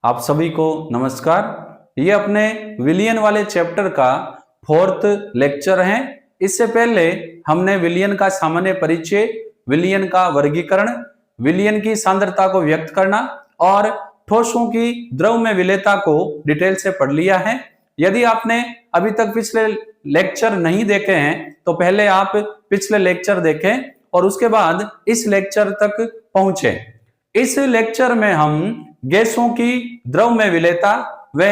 आप सभी को नमस्कार। ये अपने विलियन वाले चैप्टर का 4th लेक्चर है। इससे पहले हमने विलियन का सामान्य परिचय, विलियन का वर्गीकरण, विलियन की सांद्रता को व्यक्त करना और ठोसों की द्रव में विलेयता को डिटेल से पढ़ लिया है। यदि आपने अभी तक पिछले लेक्चर नहीं देखे हैं तो पहले आप पिछले लेक्चर देखें और उसके बाद इस लेक्चर तक पहुंचे। इस लेक्चर में हम गैसों की द्रव में विलेयता व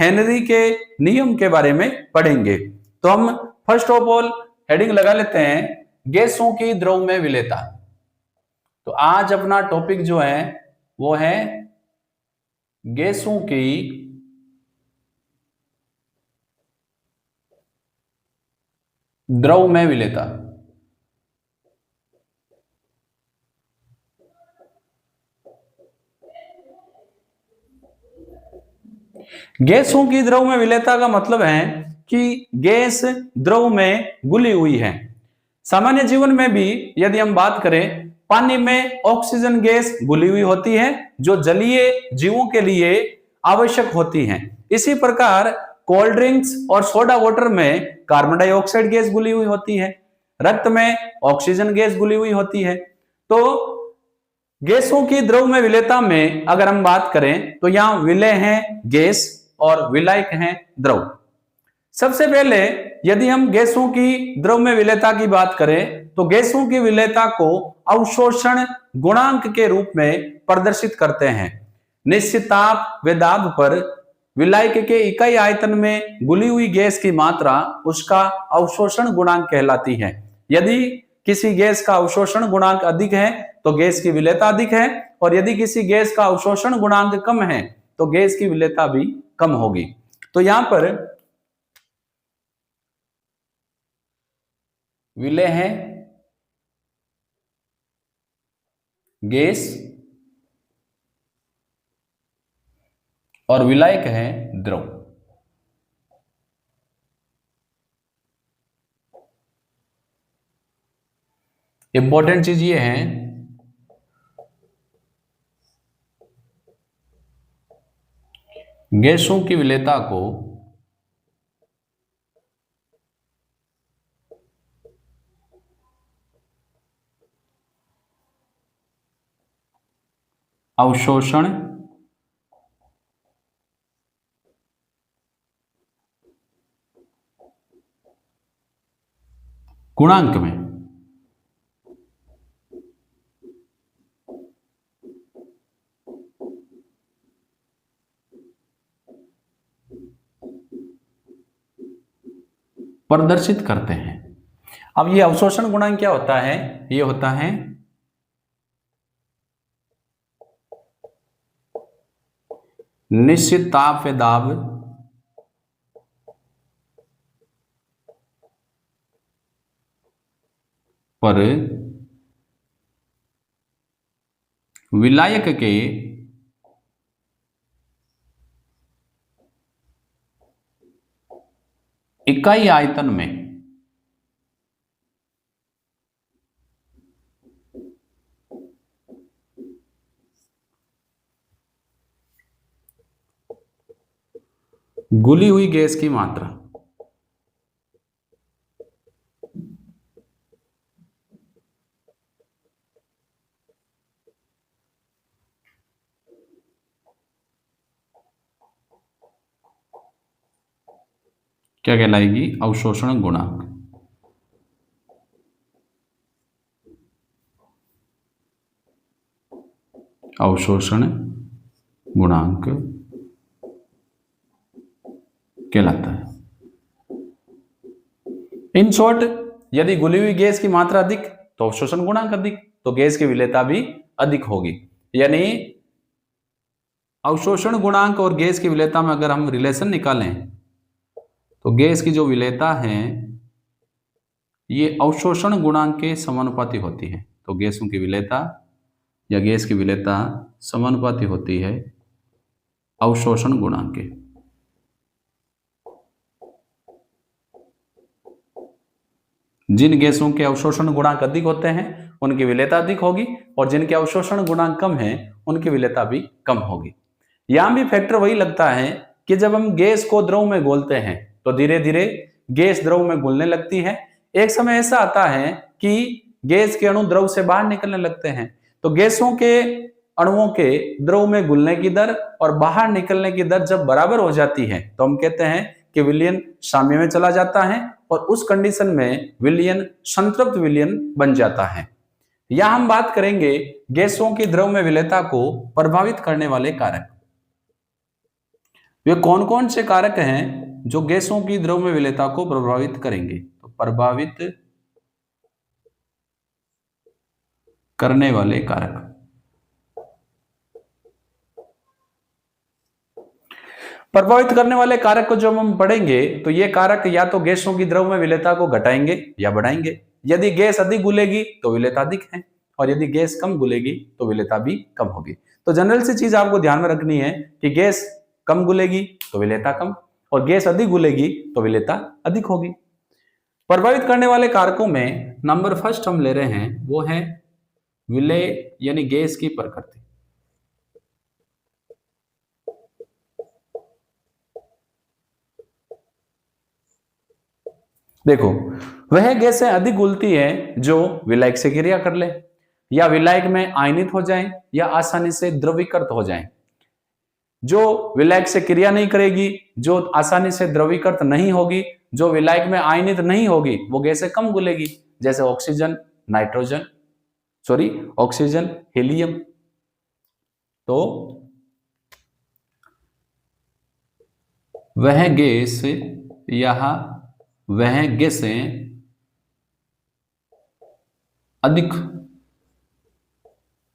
हेनरी के नियम के बारे में पढ़ेंगे। तो हम फर्स्ट ऑफ ऑल हेडिंग लगा लेते हैं, गैसों की द्रव में विलेयता। तो आज अपना टॉपिक जो है वो है गैसों की द्रव में विलेयता। गैसों की द्रव में विलेयता का मतलब है कि गैस द्रव में घुली हुई है। सामान्य जीवन में भी यदि हम बात करें, पानी में ऑक्सीजन गैस घुली हुई होती है जो जलीय जीवों के लिए आवश्यक होती है। इसी प्रकार कोल्ड ड्रिंक्स और सोडा वाटर में कार्बन डाइऑक्साइड गैस घुली हुई होती है, रक्त में ऑक्सीजन गैस घुली हुई होती है। तो गैसों की द्रव में विलेयता में अगर हम बात करें तो यहां विलेय है गैस और विलायक है द्रव। सबसे पहले यदि हम गैसों की द्रव में विलेयता की बात करें तो गैसों की विलेयता को अवशोषण गुणांक के रूप में प्रदर्शित करते हैं। निश्चित ताप व दाब पर विलायक के इकाई आयतन में घुली हुई गैस की मात्रा उसका अवशोषण गुणांक कहलाती है। यदि किसी गैस का अवशोषण गुणांक अधिक है तो गैस की विलेयता अधिक है, और यदि किसी गैस का अवशोषण गुणांक कम है तो गैस की विलेयता भी कम होगी। तो यहां पर विलेय है गैस और विलायक है द्रव। इंपॉर्टेंट चीज ये है गैसों की विलेयता को अवशोषण गुणांक में प्रदर्शित करते हैं। अब ये अवशोषण गुणांक क्या होता है? ये होता है निश्चित ताप व दाब पर विलायक के इकाई आयतन में घुली हुई गैस की मात्रा क्या कहलाएगी? अवशोषण गुणांक। अवशोषण गुणांक कहलाता है। इन शॉर्ट, यदि घुली हुई गैस की मात्रा अधिक तो अवशोषण गुणांक अधिक, तो गैस की विलेयता भी अधिक होगी। यानी अवशोषण गुणांक और गैस की विलेयता में अगर हम रिलेशन निकालें तो गैस की जो विलेयता है ये अवशोषण गुणांक के समानुपाती होती है। तो गैसों की विलेयता या गैस की विलेयता समानुपाती होती है अवशोषण गुणांक के। जिन गैसों के अवशोषण गुणांक अधिक होते हैं उनकी विलेयता अधिक होगी, और जिनके अवशोषण गुणांक कम है उनकी विलेयता भी कम होगी। यहां भी फैक्टर वही लगता है कि जब हम गैस को द्रव में घोलते हैं तो धीरे धीरे गैस द्रव में घुलने लगती है। एक समय ऐसा आता है कि गैस के अणु द्रव से बाहर निकलने लगते हैं। तो गैसों के अणुओं के द्रव में घुलने की दर और बाहर निकलने की दर जब बराबर हो जाती है तो हम कहते हैं कि विलयन साम्य में चला जाता है और उस कंडीशन में विलयन संतृप्त विलयन बन जाता है। यहां हम बात करेंगे गैसों की द्रव में विलेयता को प्रभावित करने वाले कारक। वे कौन कौन से कारक हैं जो गैसों की द्रव में विलेयता को प्रभावित करेंगे? तो प्रभावित करने वाले कारक। प्रभावित करने वाले कारक को जब हम पढ़ेंगे तो ये कारक या तो गैसों की द्रव में विलेयता को घटाएंगे या बढ़ाएंगे। यदि गैस अधिक घुलेगी तो विलेयता अधिक है और यदि गैस कम घुलेगी तो विलेयता भी कम होगी। तो जनरल सी चीज आपको ध्यान में रखनी है कि गैस कम घुलेगी तो विलेयता कम और गैस अधिक घुलेगी तो विलेयता अधिक होगी। प्रभावित करने वाले कारकों में नंबर फर्स्ट हम ले रहे हैं वो है विलेय यानी गैस की प्रकृति। देखो, वह गैसें अधिक घुलती है जो विलायक से क्रिया कर ले या विलायक में आयनित हो जाएं या आसानी से द्रवीकृत हो जाएं। जो विलायक से क्रिया नहीं करेगी, जो आसानी से द्रवीकृत नहीं होगी, जो विलायक में आयनित नहीं होगी, वो गैसें कम घुलेगी, जैसे ऑक्सीजन, नाइट्रोजन, ऑक्सीजन, हीलियम। तो वह गैस या वह गैसें अधिक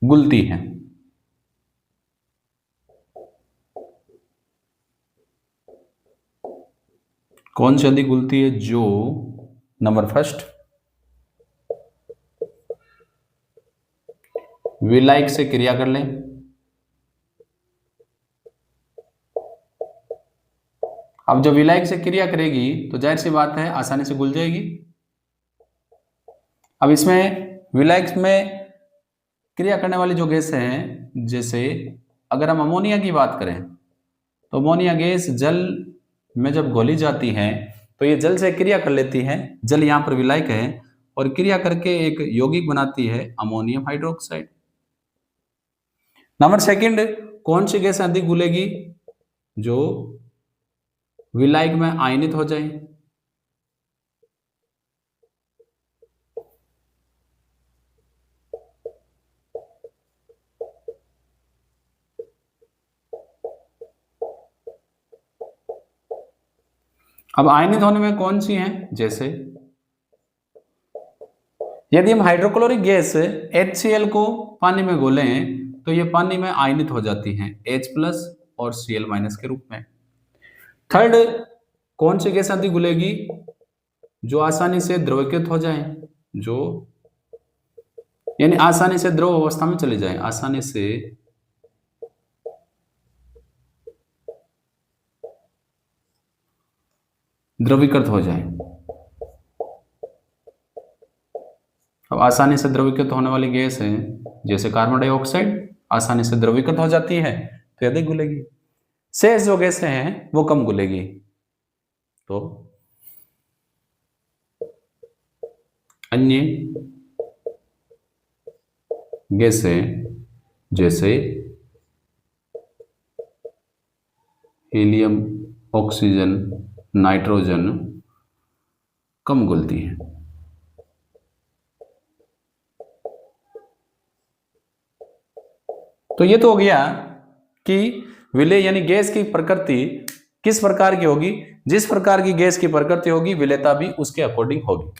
घुलती हैं। कौन सी अधिक घुलती है? जो नंबर फर्स्ट विलायक से क्रिया कर लें, अब जब विलायक से क्रिया करेगी तो जाहिर सी बात है आसानी से घुल जाएगी। अब इसमें विलायक में क्रिया करने वाली जो गैस हैं, जैसे अगर हम अमोनिया की बात करें तो अमोनिया गैस जल में जब घोली जाती है तो ये जल से क्रिया कर लेती है। जल यहाँ पर विलायक है और क्रिया करके एक यौगिक बनाती है अमोनियम हाइड्रोक्साइड। नंबर सेकंड, कौन सी गैस अधिक घुलेगी? जो विलायक में आयनित हो जाए। अब आयनित होने में कौन सी हैं? जैसे यदि हम हाइड्रोक्लोरिक गैस HCl को पानी में घोलें तो ये पानी में आयनित हो जाती हैं H+ और Cl- के रूप में। थर्ड, कौन सी गैस अधिक घुलेगी? जो आसानी से द्रवीकृत हो जाए, जो यानी आसानी से द्रव अवस्था में चले जाए, आसानी से द्रवीकृत हो जाए। अब आसानी से द्रवीकृत होने वाली गैस है जैसे कार्बन डाइऑक्साइड, आसानी से द्रवीकृत हो जाती है तो अधिक घुलेगी। शेष जो गैसें हैं वो कम घुलेगी। तो अन्य गैसें जैसे हीलियम, ऑक्सीजन, नाइट्रोजन कम घुलती हैं। तो ये तो हो गया कि विलेय यानी गैस की प्रकृति किस प्रकार की होगी। जिस प्रकार की गैस की प्रकृति होगी विलेयता भी उसके अकॉर्डिंग होगी।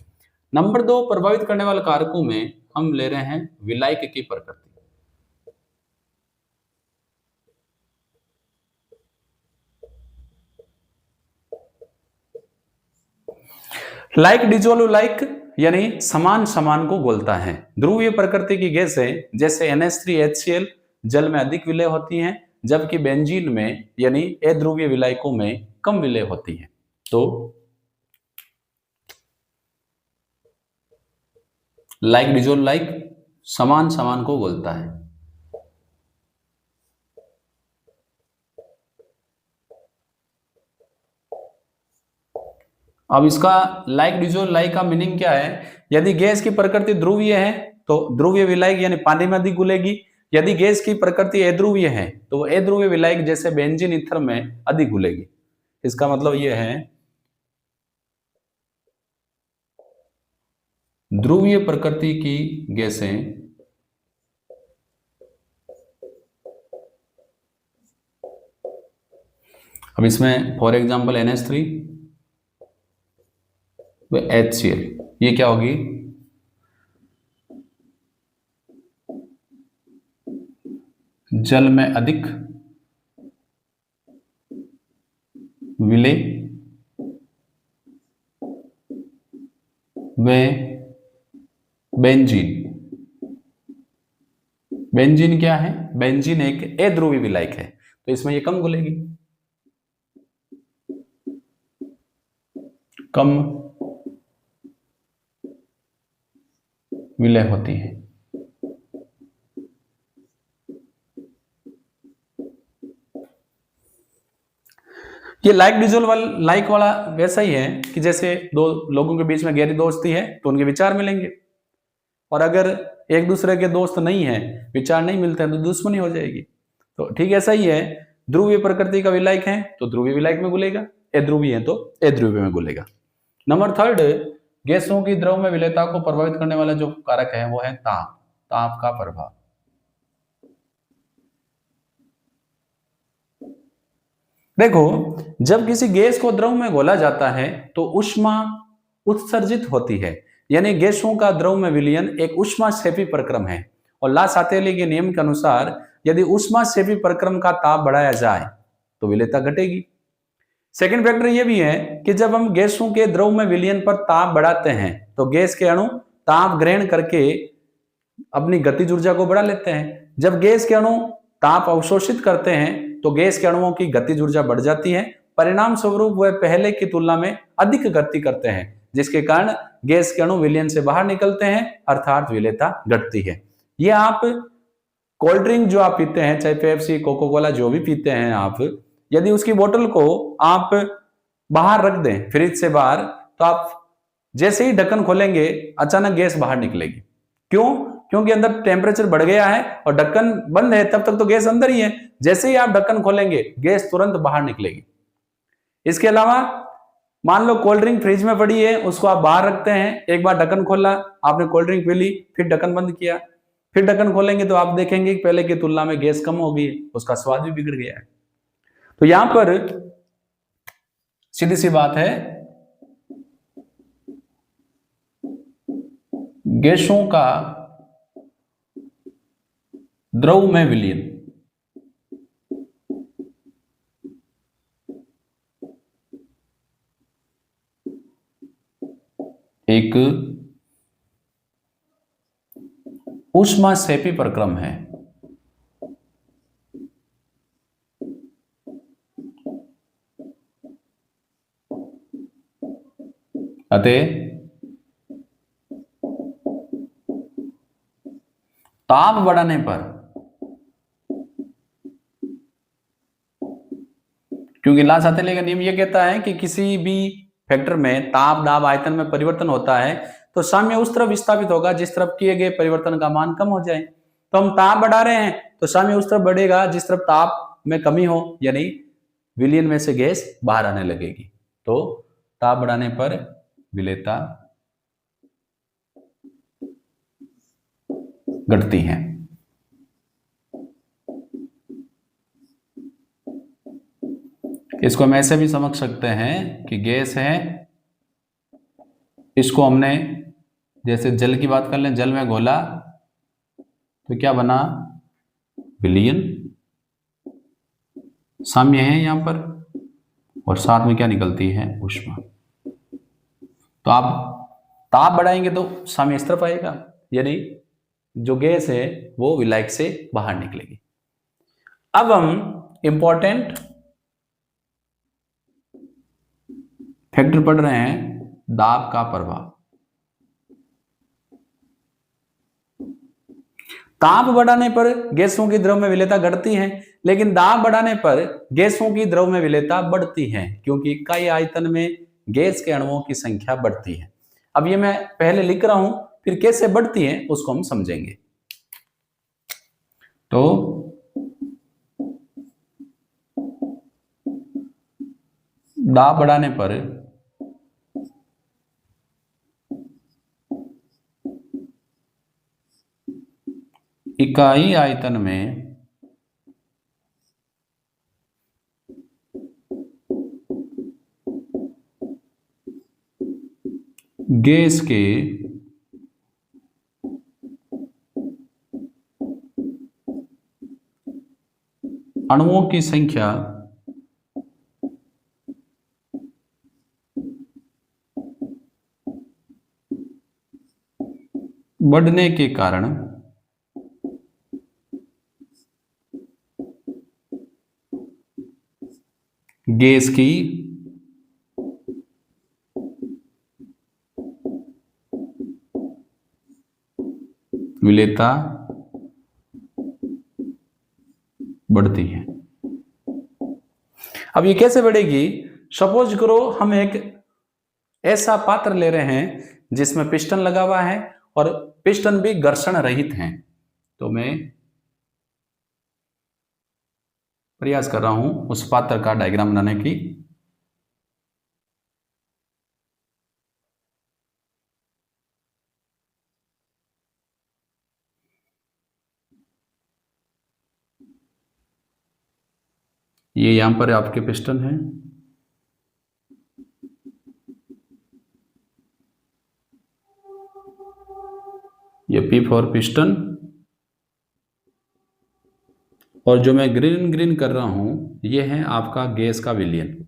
नंबर 2, प्रभावित करने वाले कारकों में हम ले रहे हैं विलायक की प्रकृति। लाइक डिजोल्व लाइक यानी समान समान को घोलता है। ध्रुवीय प्रकृति की गैसें जैसे NH3HCl जल में अधिक विलेय होती हैं, जबकि बेंजीन में यानी अध्रुवीय विलायकों में कम विलेय होती है। तो लाइक डिजोल्व लाइक समान समान को घोलता है। अब इसका लाइक डिजोल्व लाइक का मीनिंग क्या है? यदि गैस की प्रकृति ध्रुवीय है तो ध्रुवीय विलायक यानी पानी में अधिक घुलेगी। यदि गैस की प्रकृति अध्रुवीय है तो वो अध्रुवीय विलायक जैसे बेंजीन ईथर में अधिक घुलेगी। इसका मतलब यह है ध्रुवीय प्रकृति की गैसें अब इसमें फॉर एग्जांपल NH3 व HCl, ये क्या होगी? जल में अधिक विलय व बेंजीन। बेंजीन क्या है? बेंजीन एक अध्रुवीय विलायक है तो इसमें ये कम घुलेगी, कम विलय होती है। ये लाइक डिजोल्व लाइक वाला वैसा ही है कि जैसे दो लोगों के बीच में गहरी दोस्ती है तो उनके विचार मिलेंगे, और अगर एक दूसरे के दोस्त नहीं है, विचार नहीं मिलते हैं तो दुश्मनी हो जाएगी। तो ठीक ऐसा ही है, ध्रुवीय प्रकृति का विलायक है तो ध्रुवीय विलायक में घुलेगा, अध्रुवीय है तो अध्रुवीय में घुलेगा। नंबर थर्ड, गैसों की द्रव में विलेयता को प्रभावित करने वाला जो कारक है वो है ताप, ताप का प्रभाव। देखो, जब किसी गैस को द्रव में घोला जाता है तो ऊष्मा उत्सर्जित होती है, यानी गैसों का द्रव में विलयन एक ऊष्माक्षेपी प्रक्रम है, और ला सातेली के नियम के अनुसार यदि ऊष्माक्षेपी प्रक्रम का ताप बढ़ाया जाए तो विलेयता घटेगी। सेकंड फैक्टर यह भी है कि जब हम गैसों के द्रव में विलयन पर ताप बढ़ाते हैं तो गैस के अणु ताप ग्रहण करके अपनी गतिज ऊर्जा को बढ़ा लेते हैं। जब गैस के अणु ताप अवशोषित करते हैं तो गैस के अणुओं की गतिज ऊर्जा बढ़ जाती है, परिणाम स्वरूप वह पहले की तुलना में अधिक गति करते हैं, जिसके कारण गैस के अणु विलयन से बाहर निकलते हैं, अर्थात विलेयता घटती है। ये आप कोल्ड ड्रिंक जो आप पीते हैं, चाहे पेप्सी, कोको कोला जो भी पीते हैं आप, यदि उसकी बोतल को आप बाहर रख दें फ्रिज से बाहर, तो आप जैसे ही ढक्कन खोलेंगे अचानक गैस बाहर निकलेगी। क्यों? क्योंकि अंदर टेम्परेचर बढ़ गया है और ढक्कन बंद है, तब तक तो गैस अंदर ही है। जैसे ही आप ढक्कन खोलेंगे गैस तुरंत बाहर निकलेगी। इसके अलावा मान लो कोल्ड ड्रिंक फ्रिज में पड़ी है, उसको आप बाहर रखते हैं, एक बार ढक्कन खोला, आपने कोल्ड ड्रिंक पी ली, फिर ढक्कन बंद किया, फिर ढक्कन खोलेंगे तो आप देखेंगे कि पहले की तुलना में गैस कम हो गई है, उसका स्वाद भी बिगड़ गया है। तो यहां पर सीधी सी बात है, गैसों का द्रव में विलयन एक ऊष्माक्षेपी प्रक्रम है। अतः ताप बढ़ाने पर, क्योंकि ला सातेली का नियम यह कहता है कि किसी भी फैक्टर में ताप, दाब, आयतन में परिवर्तन होता है तो साम्य उस तरफ विस्थापित होगा जिस तरफ किए गए परिवर्तन का मान कम हो जाए। तो हम ताप बढ़ा रहे हैं तो साम्य उस तरफ बढ़ेगा जिस तरफ ताप में कमी हो, यानी विलयन में से गैस बाहर आने लगेगी। तो ताप बढ़ाने पर विलेयता घटती है। इसको हम ऐसे भी समझ सकते हैं कि गैस है, इसको हमने जैसे जल की बात कर लें, जल में घोला तो क्या बना? विलयन, साम्य है यहां पर, और साथ में क्या निकलती है? ऊष्मा। तो आप ताप बढ़ाएंगे तो साम्य इस तरफ आएगा, यानी जो गैस है वो विलायक से बाहर निकलेगी। अब हम इंपॉर्टेंट फैक्टर पढ़ रहे हैं, दाब का प्रभाव। ताप बढ़ाने पर गैसों की द्रव में विलेयता घटती है, लेकिन दाब बढ़ाने पर गैसों की द्रव में विलेयता बढ़ती है, क्योंकि इकाई आयतन में गैस के अणुओं की संख्या बढ़ती है। अब ये मैं पहले लिख रहा हूं, फिर कैसे बढ़ती है उसको हम समझेंगे। तो दाब बढ़ाने पर इकाई आयतन में गैस के अणुओं की संख्या बढ़ने के कारण गैस की विलेयता बढ़ती है। अब ये कैसे बढ़ेगी? सपोज करो हम एक ऐसा पात्र ले रहे हैं जिसमें पिस्टन लगा हुआ है और पिस्टन भी घर्षण रहित हैं। तो मैं प्रयास कर रहा हूं उस पात्र का डायग्राम बनाने की। ये यहां पर आपके पिस्टन है, ये P4 पिस्टन, और जो मैं ग्रीन ग्रीन कर रहा हूं ये है आपका गैस का विलयन।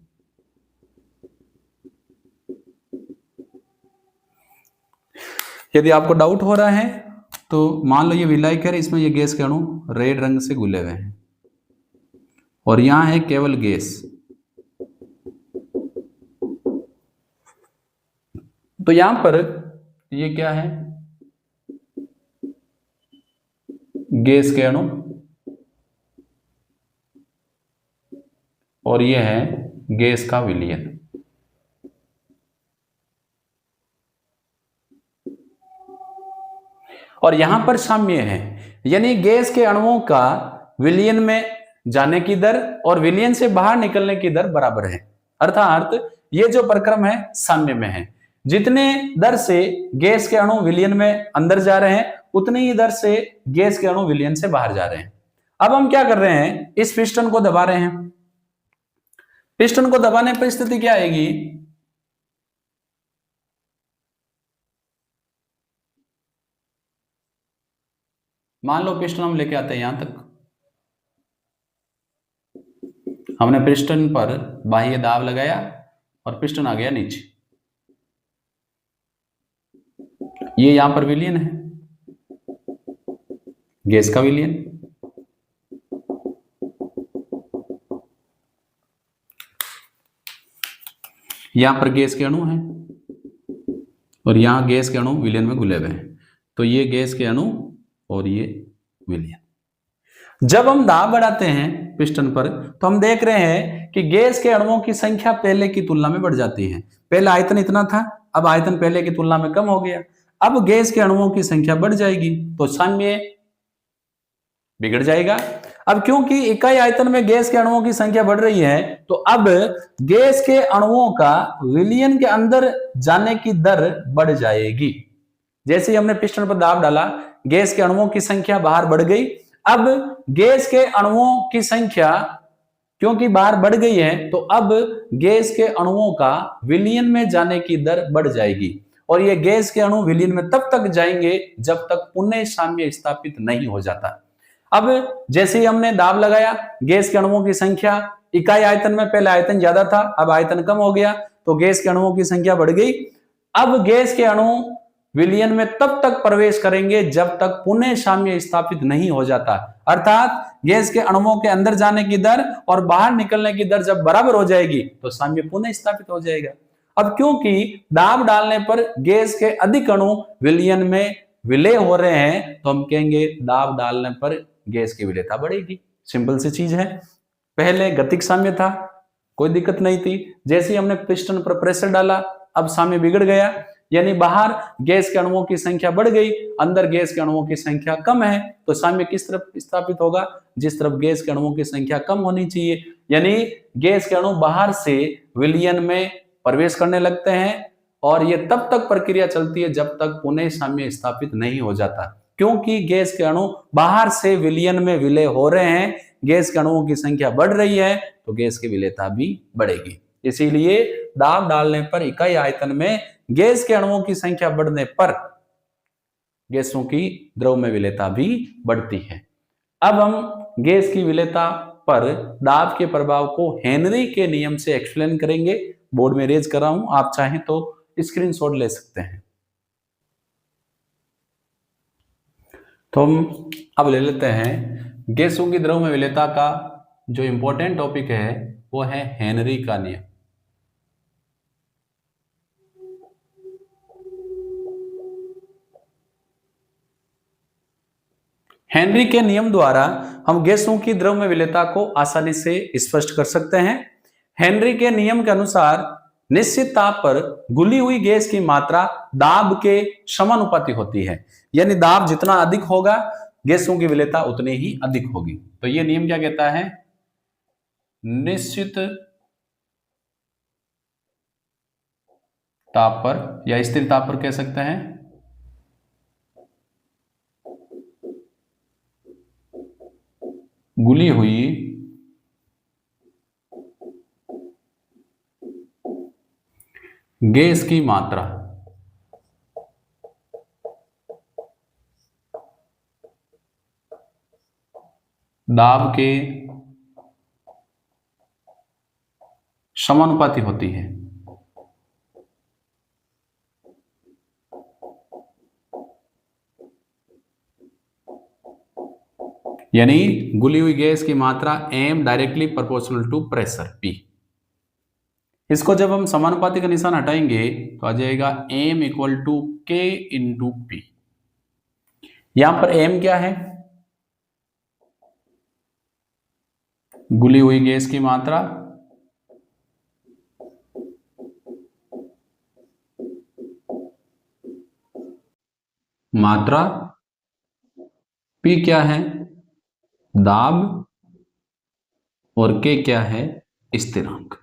यदि आपको डाउट हो रहा है तो मान लो ये विलायक है, इसमें ये गैस के अणु रेड रंग से घुले हुए हैं और यहां है केवल गैस। तो यहां पर ये क्या है? गैस के अणु, और ये है गैस का विलयन। और यहां पर साम्य है, यानी गैस के अणुओं का विलयन में जाने की दर और विलयन से बाहर निकलने की दर बराबर है। अर्थात ये जो प्रक्रम है साम्य में है। जितने दर से गैस के अणु विलयन में अंदर जा रहे हैं उतनी ही दर से गैस के अणु विलयन से बाहर जा रहे हैं। अब हम क्या कर रहे हैं? इस पिस्टन को दबा रहे हैं। पिस्टन को दबाने पर स्थिति क्या आएगी? मान लो पिस्टन हम लेके आते हैं यहां तक, हमने पिस्टन पर बाह्य दाब लगाया और पिस्टन आ गया नीचे। ये यहां पर विलयन है, गैस का विलयन। यहां पर गैस के अणु हैं और यहां गैस के अणु विलयन में घुले हुए हैं। तो ये गैस के अणु और ये विलयन। जब हम दाब बढ़ाते हैं पिस्टन पर तो हम देख रहे हैं कि गैस के अणुओं की संख्या पहले की तुलना में बढ़ जाती है। पहले आयतन इतना था, अब आयतन पहले की तुलना में कम हो गया। अब गैस के अणुओं की संख्या बढ़ जाएगी तो साम्य बिगड़ जाएगा। अब क्योंकि इकाई आयतन में गैस के अणुओं की संख्या बढ़ रही है तो अब गैस के अणुओं का विलयन के अंदर जाने की दर बढ़ जाएगी। जैसे ही हमने पिस्टन पर दाब डाला गैस के अणुओं की संख्या बाहर बढ़ गई। अब गैस के अणुओं की संख्या क्योंकि बाहर बढ़ गई है तो अब गैस के अणुओं का विलयन में जाने की दर बढ़ जाएगी और ये गैस के अणु विलयन में तब तक जाएंगे जब तक पुनः साम्य स्थापित नहीं हो जाता। अब जैसे ही हमने दाब लगाया गैस के अणुओं की संख्या इकाई आयतन में पहले आयतन ज्यादा था, अब आयतन कम हो गया तो गैस के अणुओं की संख्या बढ़ गई। अब गैस के अणु विलयन में तब तक प्रवेश करेंगे जब तक पुनः साम्य स्थापित नहीं हो जाता। अर्थात गैस के अणुओं के अंदर जाने की दर और बाहर निकलने की दर जब बराबर हो जाएगी तो साम्य पुनः स्थापित हो जाएगा। अब क्योंकि दाब डालने पर गैस के अधिक अणु विलयन में विलय हो रहे हैं तो हम कहेंगे दाब डालने पर गैस की विलेयता बढ़ेगी। सिंपल सी चीज है। पहले गतिक साम्य था, कोई दिक्कत नहीं थी। जैसे ही हमने पिस्टन पर प्रेशर डाला, अब साम्य बिगड़ गया, यानी बाहर गैस के अणुओं की संख्या बढ़ गई, अंदर गैस के अणुओं की संख्या कम है। तो साम्य किस तरफ स्थापित होगा? जिस तरफ गैस के अणुओं की संख्या कम होनी चाहिए, यानी गैस के अणु बाहर से विलयन में प्रवेश करने लगते हैं, और ये तब तक प्रक्रिया चलती है जब तक पुनः साम्य स्थापित नहीं हो जाता। क्योंकि गैस के अणु बाहर से विलयन में विलय हो रहे हैं, गैस के अणुओं की संख्या बढ़ रही है, तो गैस की विलेयता भी बढ़ेगी। इसीलिए दाब डालने पर इकाई आयतन में गैस के अणुओं की संख्या बढ़ने पर गैसों की द्रव में विलेयता भी बढ़ती है। अब हम गैस की विलेयता पर दाब के प्रभाव को हेनरी के नियम से एक्सप्लेन करेंगे। बोर्ड में रेज कर रहा हूं, आप चाहें तो स्क्रीनशॉट ले सकते हैं। तो हम अब ले लेते हैं गैसों की द्रव में विलेयता का जो इंपॉर्टेंट टॉपिक है वो है हेनरी का नियम। हेनरी के नियम द्वारा हम गैसों की द्रव में विलेयता को आसानी से स्पष्ट कर सकते हैं। हेनरी के नियम के अनुसार निश्चित ताप पर घुली हुई गैस की मात्रा दाब के समानुपाती होती है, यानी दाब जितना अधिक होगा गैसों की विलेयता उतनी ही अधिक होगी। तो यह नियम क्या कहता है? निश्चित ताप पर या स्थिर ताप पर कह सकते हैं, घुली हुई गैस की मात्रा दाब के समानुपाती होती है। यानी घुली हुई गैस की मात्रा m directly proportional to pressure P। इसको जब हम समानुपाती का निशान हटाएंगे तो आ जाएगा m equal to K into P। यहां पर m क्या है? घुली हुई गैस की मात्रा, P क्या है? दाब, और K क्या है? स्थिरांक।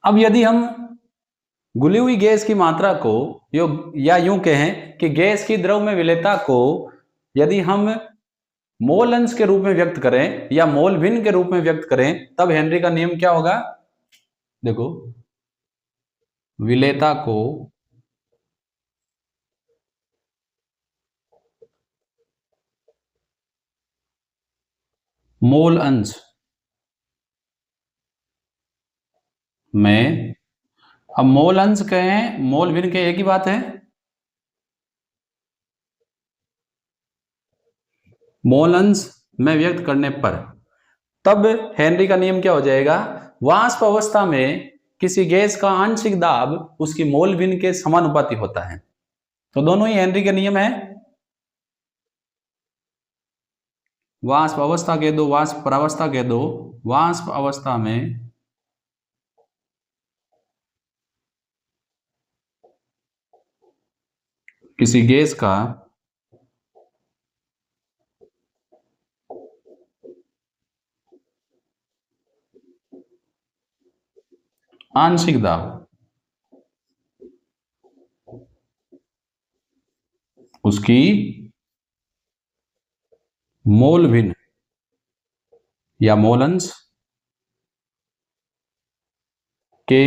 अब यदि हम घुली हुई गैस की मात्रा को या यूं कहें कि गैस की द्रव में विलेयता को यदि हम मोल अंश के रूप में व्यक्त करें या मोल भिन्न के रूप में व्यक्त करें, तब हेनरी का नियम क्या होगा? देखो, विलेयता को मोल अंश में, अब मोल अंश कहें मोल भिन्न के एक ही बात है। मोल अंश में व्यक्त करने पर तब हेनरी का नियम क्या हो जाएगा? वाष्प अवस्था में किसी गैस का आंशिक दाब उसकी मोल भिन्न के समानुपाती होता है। तो दोनों ही हेनरी के नियम है। वाष्प अवस्था कह दो, वाष्प परावस्था कह दो, वाष्प अवस्था में किसी गैस का आंशिक दाब उसकी मोल भिन्न या मोल अंश के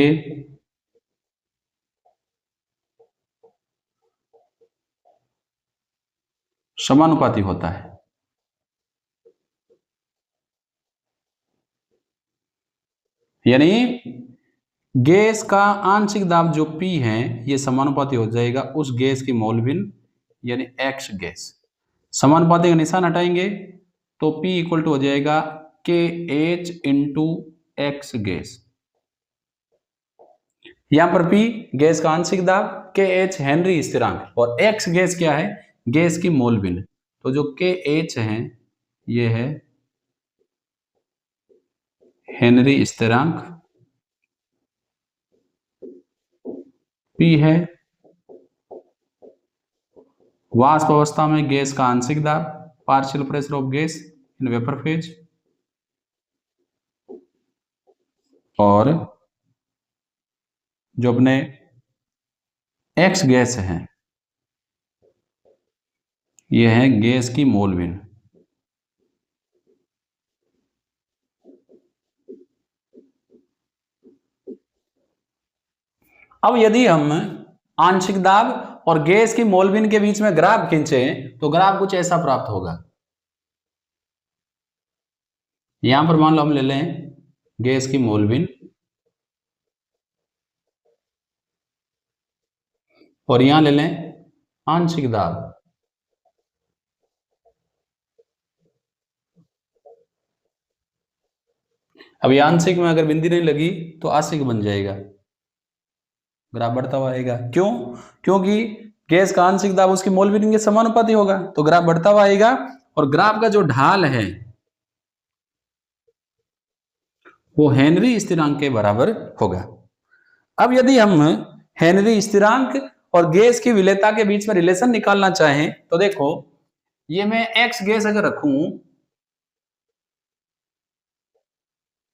समानुपाती होता है। यानी गैस का आंशिक दाब जो P है ये समानुपाती हो जाएगा उस गैस की मोल भिन्न यानी X गैस। समानुपाती का निशान हटाएंगे तो P इक्वल टू हो जाएगा KH इंटू X गैस। यहां पर P गैस का आंशिक दाब, KH हेनरी स्थिरांक, और X गैस क्या है? गैस की मोल भिन्न। तो जो KH है ये है हेनरी स्थिरांक, P है वाष्प अवस्था में गैस का आंशिक दाब, partial pressure of gas in vapour phase, और जो अपने एक्स गैस है ये है गैस की मोलविन। अब यदि हम आंशिक दाब और गैस की मोलविन के बीच में ग्राफ खींचे तो ग्राफ कुछ ऐसा प्राप्त होगा। यहां पर मान लो हम ले लें गैस की मोलविन और यहां ले लें आंशिक दाब। अब ये आंशिक में अगर बिंदी नहीं लगी तो आशिक बन जाएगा, ग्राफ बढ़ता हुआ आएगा। क्यों? क्योंकि गैस का आंशिक दाब उसकी मोलविन के समानुपाती होगा, तो ग्राफ बढ़ता हुआ आएगा और ग्राफ का जो ढाल है वो हेनरी स्थिरांक के बराबर होगा। अब यदि हम हेनरी स्थिरांक और गैस की विलेयता के बीच में रिलेशन निकालना चाहें तो देखो, ये मैं एक्स गैस अगर रखूं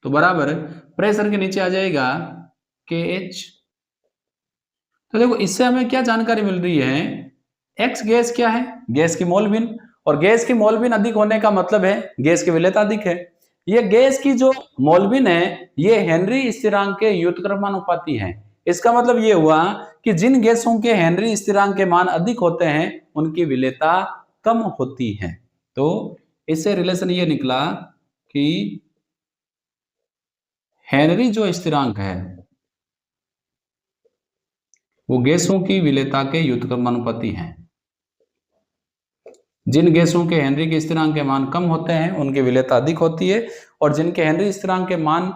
तो बराबर प्रेशर के नीचे आ जाएगा के एच। तो देखो इससे हमें क्या जानकारी मिल रही है, एक्स गैस क्या है, गैस की मोलविन, और गैस की मोलविन अधिक होने का मतलब है गैस की विलेयता अधिक है। ये गैस की जो मोलविन है ये हेनरी स्थिरांक के व्युत्क्रमानुपाती है। इसका मतलब ये हुआ कि जिन गैसों के हेनरी स्थिरांक के मान अधिक होते हैं उनकी विलेयता कम होती है। तो इससे रिलेशन ये निकला कि हेनरी जो स्थिरांक है वो गैसों की विलेयता के व्युत्क्रमानुपाती है। जिन गैसों के हेनरी के स्थिरांक के मान कम होते हैं उनकी विलेयता अधिक होती है, और जिनके हेनरी स्थिरांक के मान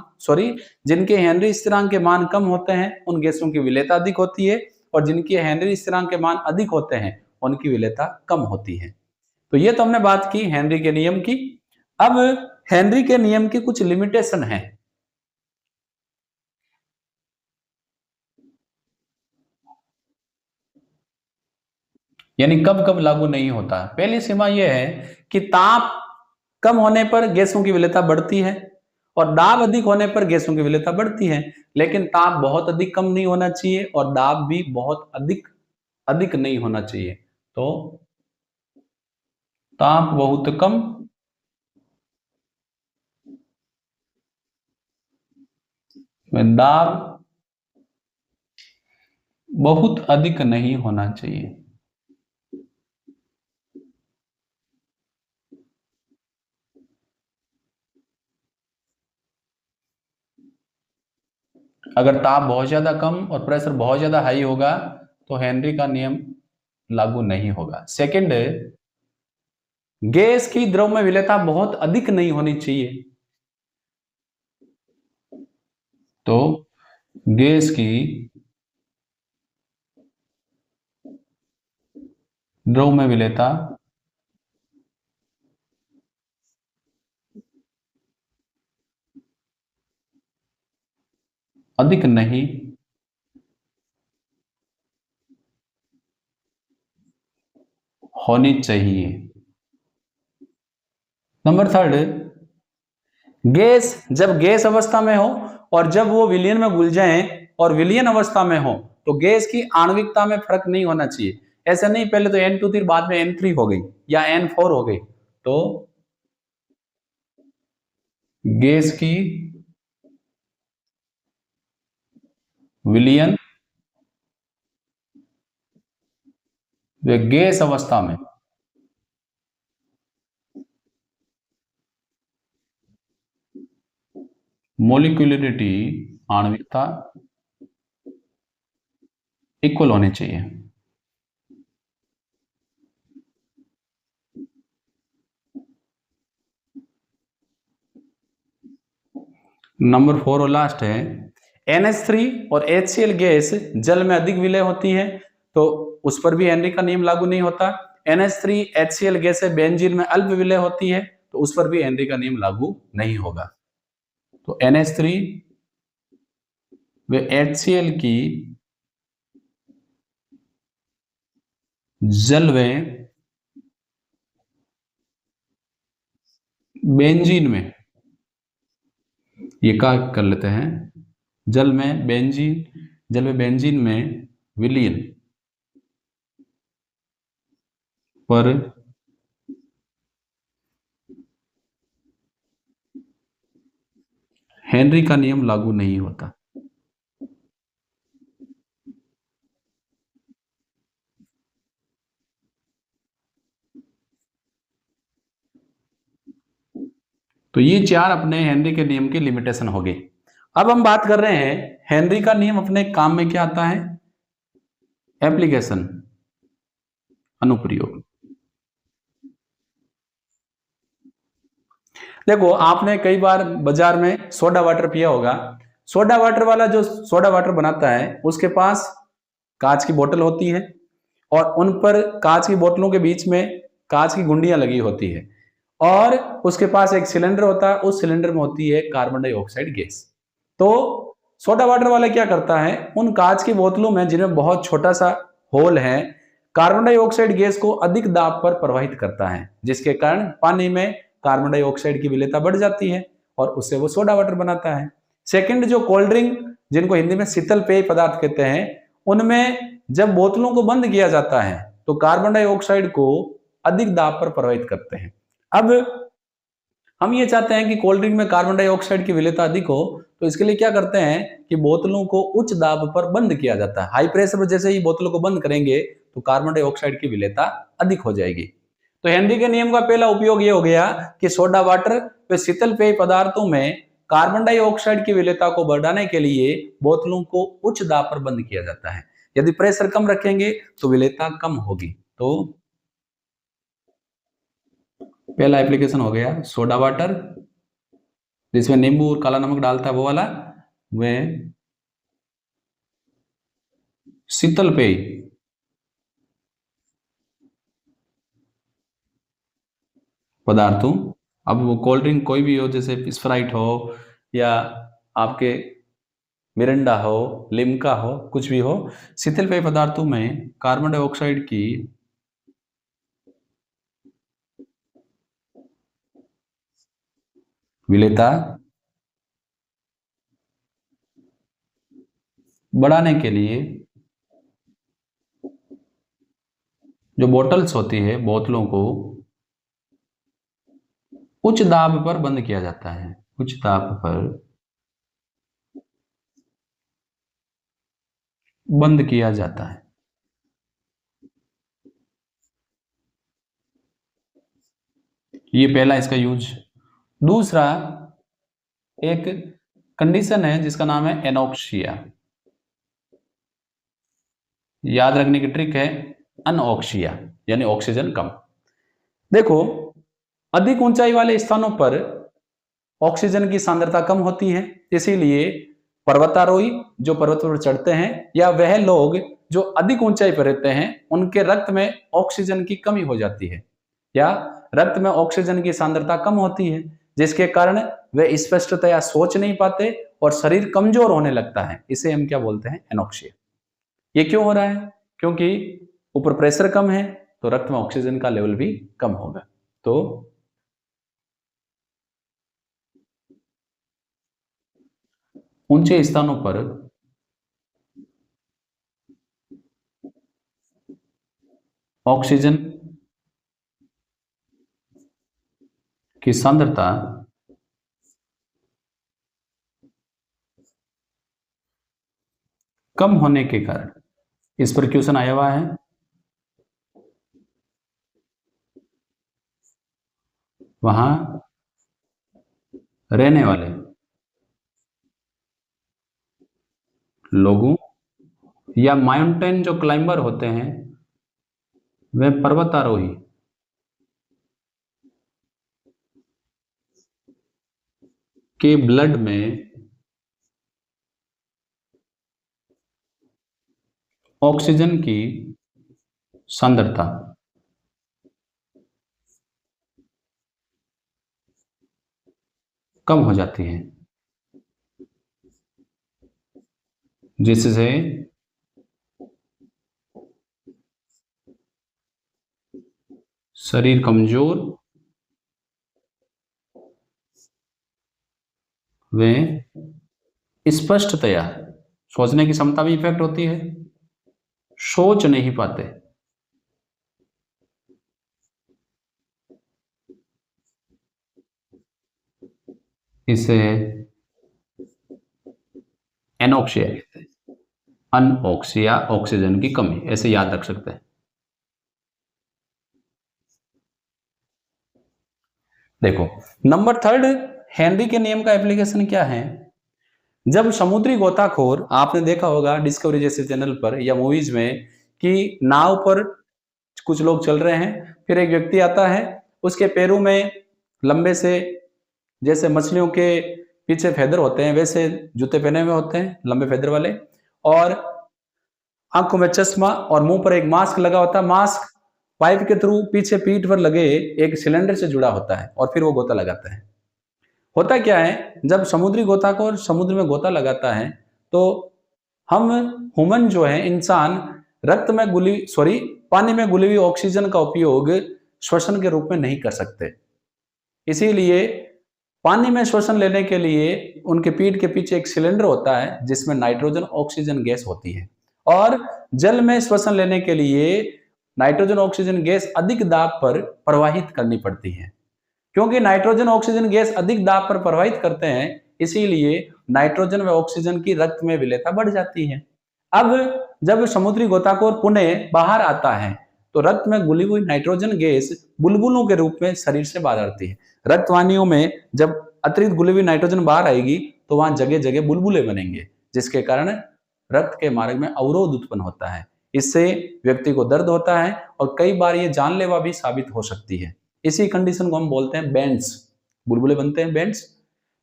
जिनके हेनरी स्थिरांक के मान कम होते हैं उन गैसों की विलेयता अधिक होती है, और जिनके हेनरी स्थिरांक के मान अधिक होते हैं उनकी विलेयता कम होती है। तो ये तो हमने बात की हेनरी के नियम की। अब हेनरी के नियम की कुछ लिमिटेशन है। यानी कब कब लागू नहीं होता। पहली सीमा यह है कि ताप कम होने पर गैसों की विलेयता बढ़ती है और दाब अधिक होने पर गैसों की विलेयता बढ़ती है, लेकिन ताप बहुत अधिक कम नहीं होना चाहिए और दाब भी बहुत अधिक अधिक नहीं होना चाहिए। तो ताप बहुत कम में दाब बहुत अधिक नहीं होना चाहिए। अगर ताप बहुत ज्यादा कम और प्रेशर बहुत ज्यादा हाई होगा तो हेनरी का नियम लागू नहीं होगा। सेकंड, गैस की द्रव में विलेयता बहुत अधिक नहीं होनी चाहिए। तो गैस की द्रव में विलेयता अधिक नहीं होनी चाहिए। नंबर थर्ड, गैस जब गैस अवस्था में हो और जब वो विलयन में घुल जाए और विलयन अवस्था में हो तो गैस की आणविकता में फर्क नहीं होना चाहिए। ऐसा नहीं पहले तो N2 थी बाद में N3 हो गई या N4 हो गई। तो गैस की विलयन व गैस अवस्था में मोलिकुलरिटी आणविकता इक्वल होनी चाहिए। नंबर 4 और लास्ट है, NH3 और HCl गैस जल में अधिक विलय होती है तो उस पर भी हेनरी का नियम लागू नहीं होता। NH3 HCl गैस बेंजीन में अल्प विलय होती है तो उस पर भी हेनरी का नियम लागू नहीं होगा। तो NH3 व HCl की जल में बेंजीन में, ये क्या कर लेते हैं, जल में बेंजीन में विलीन पर हेनरी का नियम लागू नहीं होता। तो ये चार अपने हेनरी के नियम की लिमिटेशन हो गई। अब हम बात कर रहे हैं हेनरी का नियम अपने काम में क्या आता है, एप्लीकेशन, अनुप्रयोग। देखो आपने कई बार बाजार में सोडा वाटर पिया होगा। सोडा वाटर वाला जो सोडा वाटर बनाता है उसके पास कांच की बोतल होती है और उन पर कांच की बोतलों के बीच में कांच की गुंडियां लगी होती है और उसके पास एक सिलेंडर होता है, उस सिलेंडर में होती है कार्बन डाइऑक्साइड गैस। तो सोडा वाटर वाला क्या करता है, उन कांच की बोतलों में जिनमें बहुत छोटा सा होल है, कार्बन डाइऑक्साइड गैस को अधिक दाब पर प्रवाहित करता है, जिसके कारण पानी में कार्बन डाइऑक्साइड की विलेयता बढ़ जाती है और उससे वो सोडा वाटर बनाता है। सेकंड, जो कोल्ड ड्रिंक, जिनको हिंदी में शीतल पेय पदार्थ कहते हैं, उनमें जब बोतलों को बंद किया जाता है तो कार्बन डाइऑक्साइड को अधिक दाब पर प्रवाहित करते हैं। अब हम ये चाहते हैं कि कोल्ड ड्रिंक में कार्बन डाइऑक्साइड की विलेयता अधिक हो, तो इसके लिए क्या करते हैं कि बोतलों को उच्च दाब पर बंद किया जाता है। हाई प्रेशर पर जैसे ही बोतलों को बंद करेंगे तो कार्बन डाइऑक्साइड की विलेयता अधिक हो जाएगी। तो हेनरी के नियम का पहला उपयोग ये हो गया कि सोडा वाटर व शीतल पेय पदार्थों में कार्बन डाइऑक्साइड की विलेयता को बढ़ाने के लिए बोतलों को उच्च दाब पर बंद किया जाता है। यदि प्रेशर कम रखेंगे तो विलेयता कम होगी। तो पहला एप्लीकेशन हो गया सोडा वाटर, जिसमें नींबू और काला नमक डालता है वो वाला, वह शीतल पेय पदार्थों, अब वो कोल्ड ड्रिंक कोई भी हो, जैसे स्प्राइट हो या आपके मिरिंडा हो, लिम्का हो, कुछ भी हो, शीतल पेय पदार्थों में कार्बन डाइऑक्साइड की विलेयता बढ़ाने के लिए जो बोतल्स होती है, बोतलों को उच्च दाब पर बंद किया जाता है, उच्च दाब पर बंद किया जाता है। ये पहला इसका यूज। दूसरा एक कंडीशन है जिसका नाम है एनॉक्सिया। याद रखने की ट्रिक है, अनऑक्सिया यानी ऑक्सीजन कम। देखो अधिक ऊंचाई वाले स्थानों पर ऑक्सीजन की सांद्रता कम होती है, इसीलिए पर्वतारोही जो पर्वत पर चढ़ते हैं या वह लोग जो अधिक ऊंचाई पर रहते हैं, उनके रक्त में ऑक्सीजन की कमी हो जाती है या रक्त में ऑक्सीजन की सांद्रता कम होती है, जिसके कारण वे स्पष्टतया सोच नहीं पाते और शरीर कमजोर होने लगता है। इसे हम क्या बोलते हैं, एनॉक्सिया। ये क्यों हो रहा है, क्योंकि ऊपर प्रेशर कम है तो रक्त में ऑक्सीजन का लेवल भी कम होगा। तो ऊंचे स्थानों पर ऑक्सीजन की सांद्रता कम होने के कारण, इस पर क्वेश्चन आया हुआ है, वहां रहने वाले लोगों या माउंटेन जो क्लाइंबर होते हैं, वे पर्वतारोही के ब्लड में ऑक्सीजन की सांद्रता कम हो जाती है। जिससे शरीर कमजोर व स्पष्टतया सोचने की क्षमता भी इफेक्ट होती है, सोच नहीं पाते। इसे एनोक्सिया कहते हैं, अनऑक्सिया, ऑक्सीजन की कमी, ऐसे याद रख सकते हैं। देखो नंबर थर्ड, हेनरी के नियम का एप्लीकेशन क्या है। जब समुद्री गोताखोर, आपने देखा होगा डिस्कवरी जैसे चैनल पर या मूवीज में कि नाव पर कुछ लोग चल रहे हैं, फिर एक व्यक्ति आता है, उसके पैरों में लंबे से, जैसे मछलियों के पीछे फेदर होते हैं वैसे जूते पहने हुए होते हैं, लंबे फेदर वाले, और आंखों में चश्मा और मुंह पर एक मास्क लगा होता है। मास्क पाइप के थ्रू पीछे पीठ पर लगे एक सिलेंडर से जुड़ा होता है और फिर वो गोता लगाता है। होता क्या है, जब समुद्री गोताखोर समुद्र में गोता लगाता है तो हम ह्यूमन जो है, इंसान, रक्त में घुली सॉरी पानी में घुली हुई ऑक्सीजन का उपयोग श्वसन के रूप में नहीं कर सकते। इसीलिए पानी में श्वसन लेने के लिए उनके पीठ के पीछे एक सिलेंडर होता है जिसमें नाइट्रोजन ऑक्सीजन गैस होती है, और जल में श्वसन लेने के लिए नाइट्रोजन ऑक्सीजन गैस अधिक दाब पर प्रवाहित करनी पड़ती है। क्योंकि नाइट्रोजन ऑक्सीजन गैस अधिक दाब पर प्रवाहित करते हैं, इसीलिए नाइट्रोजन व ऑक्सीजन की रक्त में विलेयता बढ़ जाती है। अब जब समुद्री गोताखोर पुनः बाहर आता है तो रक्त में घुली हुई नाइट्रोजन गैस बुलबुलों के रूप में शरीर से बाहर आती है। रक्तवाहिनियों में जब अतिरिक्त घुली हुई नाइट्रोजन बाहर आएगी तो वहां जगह जगह बुलबुले बनेंगे, जिसके कारण रक्त के मार्ग में अवरोध उत्पन्न होता है। इससे व्यक्ति को दर्द होता है और कई बार ये जानलेवा भी साबित हो सकती है। इसी कंडीशन को हम बोलते हैं बैंड्स, बुलबुले बनते हैं बैंड्स।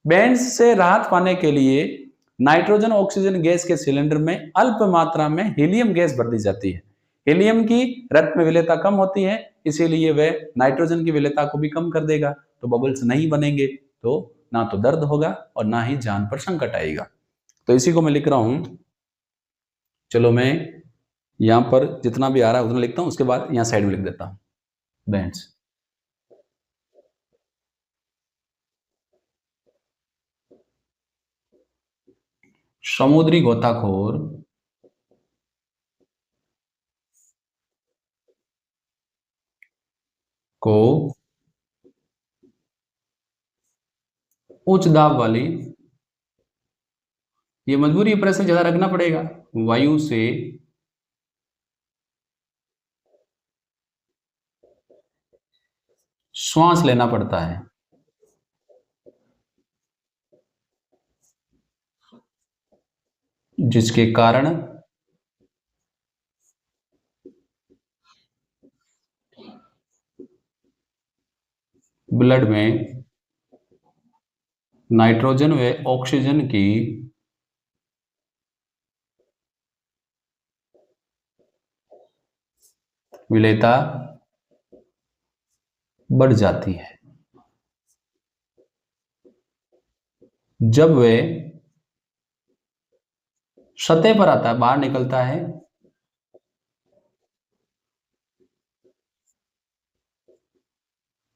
बैंड्स से राहत पाने के लिए नाइट्रोजन ऑक्सीजन गैस के सिलेंडर में अल्प मात्रा में हीलियम गैस भर दी जाती है। हीलियम की रक्त में विलेयता कम होती है, इसीलिए वह नाइट्रोजन की विलेयता को भी कम कर देगा, तो बबल्स नहीं बनेंगे, तो ना तो दर्द होगा और ना ही जान पर संकट आएगा। तो इसी को मैं लिख रहा हूं। चलो मैं यहां पर जितना भी आ रहा है उतना लिखता हूं, उसके बाद यहां साइड में लिख देता हूं बैंड्स। समुद्री गोताखोर को उच्च दाब वाली, ये मजबूरी, प्रेशर ज्यादा रखना पड़ेगा, वायु से श्वास लेना पड़ता है, जिसके कारण ब्लड में नाइट्रोजन व ऑक्सीजन की विलेयता बढ़ जाती है। जब वे सतह पर आता है, बाहर निकलता है,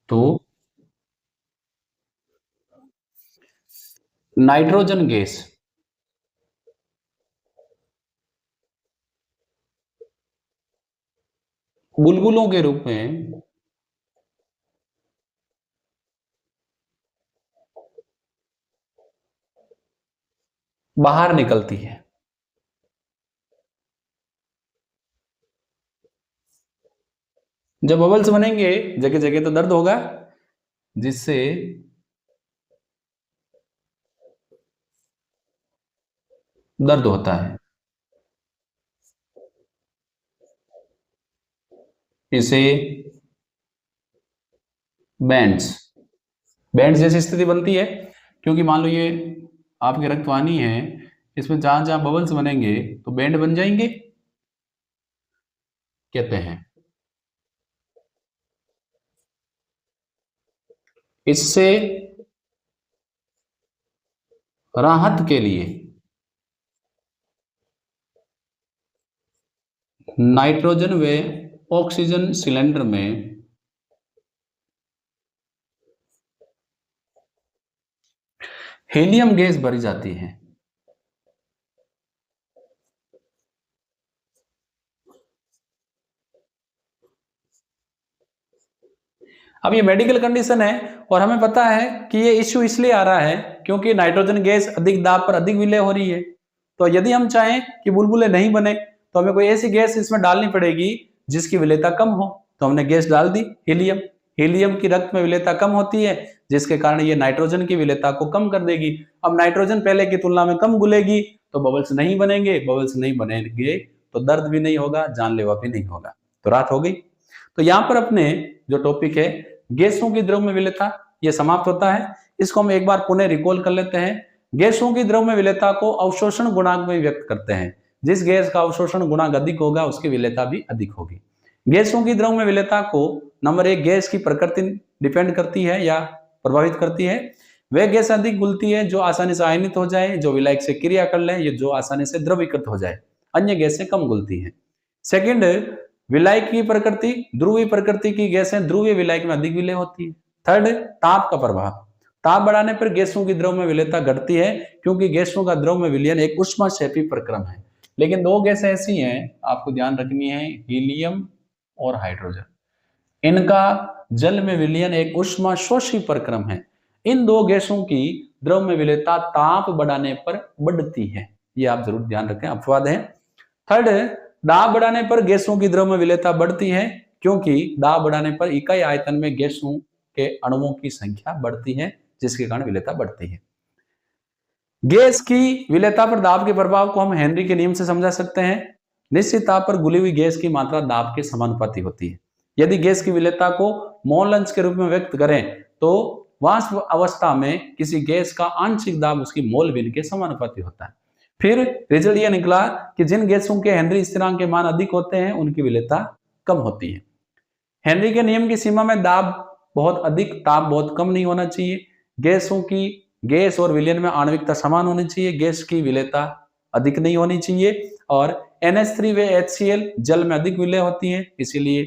तो नाइट्रोजन गैस बुलबुलों के रूप में बाहर निकलती है। जब बबल्स बनेंगे जगह जगह तो दर्द होगा, जिससे दर्द होता है। इसे बैंड्स, बैंड्स जैसी स्थिति बनती है, क्योंकि मान लो ये आपकी रक्तवाहिनी है, इसमें जहां जहां बबल्स बनेंगे तो बैंड बन जाएंगे, कहते हैं। इससे राहत के लिए नाइट्रोजन व ऑक्सीजन सिलेंडर में हीलियम गैस भरी जाती है। अब ये मेडिकल कंडीशन है और हमें पता है कि ये इश्यू इसलिए आ रहा है क्योंकि नाइट्रोजन गैस अधिक दाब पर अधिक विलय हो रही है। तो यदि हम चाहें कि बुलबुले नहीं बने तो हमें कोई ऐसी गैस इसमें डालनी पड़ेगी जिसकी विलेयता कम हो। तो हमने गैस डाल दी हीलियम। हीलियम की रक्त में विलेयता कम होती है जिसके कारण ये नाइट्रोजन की विलेयता को कम कर देगी। अब नाइट्रोजन पहले की तुलना में कम घुलेगी तो बबल्स नहीं बनेंगे। बबल्स नहीं बनेंगे तो दर्द भी नहीं होगा, जानलेवा भी नहीं होगा। तो राहत हो गई। तो यहाँ पर अपने जो टॉपिक है गैसों की द्रव में विलेयता ये समाप्त होता है। इसको हम एक बार पुनः रिकॉल कर लेते हैं। गैसों की द्रव में विलेयता को अवशोषण गुणांक में व्यक्त करते हैं। जिस गैस का अवशोषण गुणांक अधिक होगा उसकी विलेयता भी अधिक होगी। गैसों की द्रव में विलेयता को नंबर 1 गैस की प्रकृति डिपेंड करती है या प्रभावित करती है। वह गैस अधिक घुलती है जो आसानी से आयनित हो जाए, जो विलायक से क्रिया कर ले, या जो आसानी से द्रवीकृत हो जाए। अन्य गैसें कम घुलती है। सेकंड, विलायक की प्रकृति, ध्रुवीय प्रकृति की गैसें ध्रुवीय विलायक में अधिक विलय होती है। थर्ड, ताप का प्रभाव। ताप बढ़ाने पर गैसों की द्रव में विलेयता घटती है क्योंकि गैसों का द्रव में विलयन एक ऊष्माक्षेपी प्रक्रम है। लेकिन दो गैसें ऐसी हैं आपको ध्यान रखनी है, हीलियम और हाइड्रोजन। इनका जल में विलयन एक ऊष्माशोषी प्रक्रम है। इन दो गैसों की द्रव में विलेयता ताप बढ़ाने पर बढ़ती है। ये आप जरूर ध्यान रखें, अपवाद है। थर्ड, दाब बढ़ाने पर गैसों की द्रव में विलेयता बढ़ती है क्योंकि दाब बढ़ाने पर इकाई आयतन में गैसों के अणुओं की संख्या बढ़ती है जिसके कारण विलेयता बढ़ती है। गैस की विलेयता पर दाब के प्रभाव को हम हेनरी के नियम से समझा सकते हैं। निश्चित ताप पर घुली हुई गैस की मात्रा दाब के समानुपाती होती है। यदि गैस की विलेयता को मोल अंश के रूप में व्यक्त करें तो वाष्प अवस्था में किसी गैस का आंशिक दाब उसकी मोल भिन्न के समानुपाती होता है। फिर रिजल्ट यह निकला कि जिन गैसों के हेनरी स्थिरांक के मान अधिक होते हैं उनकी विलेयता कम होती है। हेनरी के नियम की सीमा में दाब बहुत अधिक, ताप बहुत कम नहीं होना चाहिए। गैसों की गैस और विलयन में आणविकता समान होनी चाहिए। गैस की विलेयता अधिक नहीं होनी चाहिए। और NH3 व HCl जल में अधिक विलय होती है, इसीलिए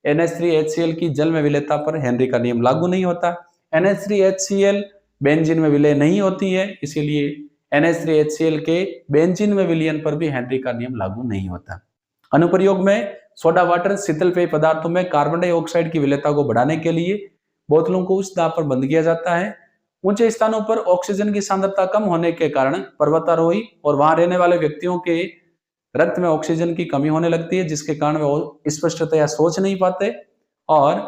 NH3 HCl की जल में विलेयता पर हेनरी का नियम लागू नहीं होता। NH3 HCl बेंजीन में विलय नहीं होती है, इसीलिए NH3 HCl के बेंजीन में विलयन पर भी हेनरी का नियम लागू नहीं होता। अनुप्रयोग में सोडा वाटर शीतल पेय पदार्थों में कार्बन डाइऑक्साइड की विलेयता को बढ़ाने के लिए बोतलों को उच्च दाब पर बंद किया जाता है। ऊंचे स्थानों पर ऑक्सीजन की सांद्रता कम होने के कारण पर्वतारोही और वहां रहने वाले व्यक्तियों के रक्त में ऑक्सीजन की कमी होने लगती है जिसके कारण वे स्पष्टतया सोच नहीं पाते और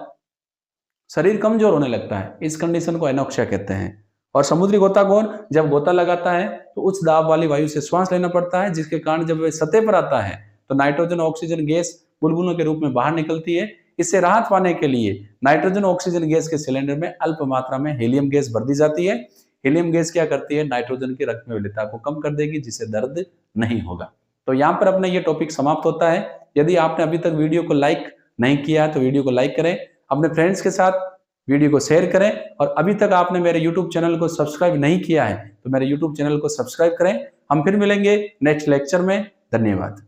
शरीर कमजोर होने लगता है। इस कंडीशन को एनोक्सिया कहते हैं। और समुद्री गोताखोर जब गोता लगाता है तो उच्च दाब वाली वायु से श्वास लेना पड़ता है जिसके कारण जब वह सतह पर आता है तो नाइट्रोजन ऑक्सीजन गैस बुलबुलों के रूप में बाहर निकलती है। इससे राहत पाने के लिए नाइट्रोजन ऑक्सीजन गैस के सिलेंडर में अल्प मात्रा में हीलियम गैस भर दी जाती है। हीलियम गैस क्या करती है, नाइट्रोजन की रक्त में विलेयता को कम कर देगी जिससे दर्द नहीं होगा। तो यहाँ पर अपना ये टॉपिक समाप्त होता है। यदि आपने अभी तक वीडियो को लाइक नहीं किया है तो वीडियो को लाइक करें, अपने फ्रेंड्स के साथ वीडियो को शेयर करें और अभी तक आपने मेरे YouTube चैनल को सब्सक्राइब नहीं किया है तो मेरे YouTube चैनल को सब्सक्राइब करें। हम फिर मिलेंगे नेक्स्ट लेक्चर में। धन्यवाद।